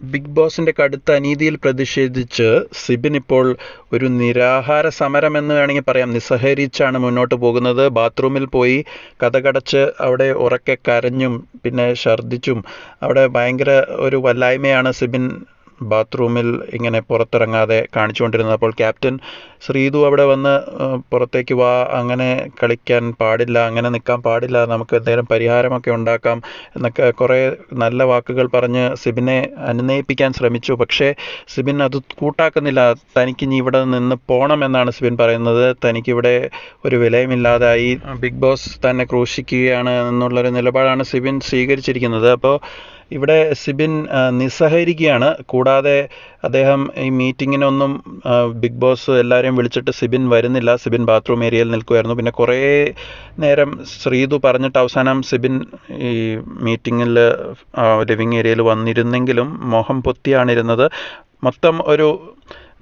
Big ബോസിൻ്റെ കടുത്ത അനീതിയിൽ പ്രതിഷേധിച്ച് സിബിൻ ഇപ്പോൾ ഒരു നിരാഹാര സമരം എന്ന് വേണമെങ്കിൽ പറയാം. നിസ്സഹരിച്ചാണ് മുന്നോട്ട് പോകുന്നത്. ബാത്റൂമിൽ പോയി കതകടച്ച് അവിടെ ഉറക്കെ കരഞ്ഞും പിന്നെ ഛർദ്ദിച്ചും അവിടെ ഭയങ്കര ഒരു വല്ലായ്മയാണ് സിബിൻ ബാത്റൂമിൽ ഇങ്ങനെ പുറത്തിറങ്ങാതെ കാണിച്ചുകൊണ്ടിരുന്നത്. അപ്പോൾ ക്യാപ്റ്റൻ ശ്രീതു അവിടെ വന്ന് പുറത്തേക്ക് വാ, അങ്ങനെ കളിക്കാൻ പാടില്ല, അങ്ങനെ നിൽക്കാൻ പാടില്ല, നമുക്ക് എന്തെങ്കിലും പരിഹാരമൊക്കെ ഉണ്ടാക്കാം എന്നൊക്കെ കുറേ നല്ല വാക്കുകൾ പറഞ്ഞ് സിബിനെ അനുനയിപ്പിക്കാൻ ശ്രമിച്ചു. പക്ഷേ സിബിൻ അത് കൂട്ടാക്കുന്നില്ല. തനിക്കിനി ഇവിടെ നിന്ന് പോകണം എന്നാണ് സിബിൻ പറയുന്നത്. തനിക്കിവിടെ ഒരു വിലയുമില്ലാതായി, ബിഗ് ബോസ് തന്നെ ക്രൂശിക്കുകയാണ് എന്നുള്ളൊരു നിലപാടാണ് സിബിൻ സ്വീകരിച്ചിരിക്കുന്നത്. അപ്പോൾ ഇവിടെ സിബിൻ നിസ്സഹരിക്കുകയാണ്. കൂടാതെ അദ്ദേഹം ഈ മീറ്റിങ്ങിനൊന്നും ബിഗ് ബോസ് എല്ലാവരെയും വിളിച്ചിട്ട് സിബിൻ വരുന്നില്ല. സിബിൻ ബാത്റൂം ഏരിയയിൽ നിൽക്കുമായിരുന്നു. പിന്നെ കുറേ നേരം ശ്രീതു പറഞ്ഞിട്ട് അവസാനം സിബിൻ ഈ മീറ്റിങ്ങിൽ ലിവിങ് ഏരിയയിൽ വന്നിരുന്നെങ്കിലും മോഹം പൊത്തിയാണിരുന്നത്. മൊത്തം ഒരു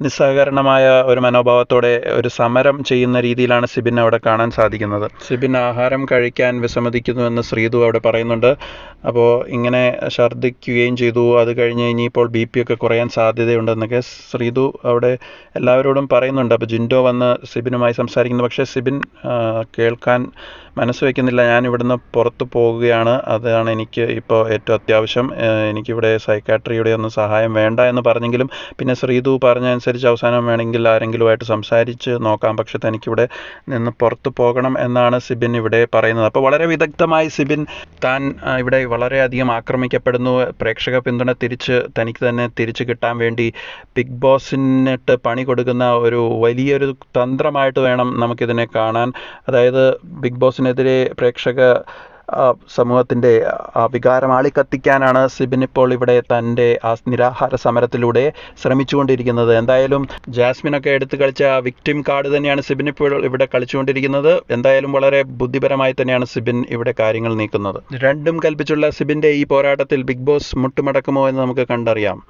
നിസ്സഹകരണമായ ഒരു മനോഭാവത്തോടെ ഒരു സമരം ചെയ്യുന്ന രീതിയിലാണ് സിബിൻ അവിടെ കാണാൻ സാധിക്കുന്നത്. സിബിൻ ആഹാരം കഴിക്കാൻ വിസമ്മതിക്കുന്നുവെന്ന് ശ്രീതു അവിടെ പറയുന്നുണ്ട്. അപ്പോൾ ഇങ്ങനെ ഛർദ്ദിക്കുകയും ചെയ്തു. അത് കഴിഞ്ഞ് ഇനിയിപ്പോൾ BP ഒക്കെ കുറയാൻ സാധ്യതയുണ്ടെന്നൊക്കെ ശ്രീതു അവിടെ എല്ലാവരോടും പറയുന്നുണ്ട്. അപ്പോൾ ജിൻഡോ വന്ന് സിബിനുമായി സംസാരിക്കുന്നു. പക്ഷേ സിബിൻ കേൾക്കാൻ മനസ്സ് വയ്ക്കുന്നില്ല. ഞാൻ ഇവിടുന്ന് പുറത്തു പോകുകയാണ്, അതാണ് എനിക്ക് ഇപ്പോൾ ഏറ്റവും അത്യാവശ്യം, എനിക്കിവിടെ സൈക്കാട്രിയുടെ ഒന്നും സഹായം വേണ്ട എന്ന് പറഞ്ഞെങ്കിലും പിന്നെ ശ്രീതു പറഞ്ഞനുസരിച്ച് അവസാനം വേണമെങ്കിൽ ആരെങ്കിലുമായിട്ട് സംസാരിച്ച് നോക്കാം, പക്ഷെ തനിക്കിവിടെ നിന്ന് പുറത്തു പോകണം എന്നാണ് സിബിൻ ഇവിടെ പറയുന്നത്. അപ്പോൾ വളരെ വിദഗ്ധമായി സിബിൻ താൻ ഇവിടെ വളരെയധികം ആക്രമിക്കപ്പെടുന്നു, പ്രേക്ഷക പിന്തുണ തനിക്ക് തന്നെ തിരിച്ചു കിട്ടാൻ വേണ്ടി ബിഗ് ബോസിനിട്ട് പണി കൊടുക്കുന്ന ഒരു വലിയൊരു തന്ത്രമായിട്ട് വേണം നമുക്കിതിനെ കാണാൻ. അതായത് ബിഗ് ബോസിനെതിരെ പ്രേക്ഷക സമൂഹത്തിൻ്റെ ആ വികാരം ആളിക്കത്തിക്കാനാണ് സിബിൻ ഇപ്പോൾ ഇവിടെ തൻ്റെ ആ നിരാഹാര സമരത്തിലൂടെ ശ്രമിച്ചുകൊണ്ടിരിക്കുന്നത്. എന്തായാലും ജാസ്മിനൊക്കെ എടുത്തു കളിച്ച ആ വിക്ടിം കാർഡ് തന്നെയാണ് സിബിൻ ഇപ്പോൾ ഇവിടെ കളിച്ചുകൊണ്ടിരിക്കുന്നത്. എന്തായാലും വളരെ ബുദ്ധിപരമായി തന്നെയാണ് സിബിൻ ഇവിടെ കാര്യങ്ങൾ നീക്കുന്നത്. രണ്ടും കൽപ്പിച്ചുള്ള സിബിൻ്റെ ഈ പോരാട്ടത്തിൽ ബിഗ് ബോസ് മുട്ടുമടക്കുമോ എന്ന് നമുക്ക് കണ്ടറിയാം.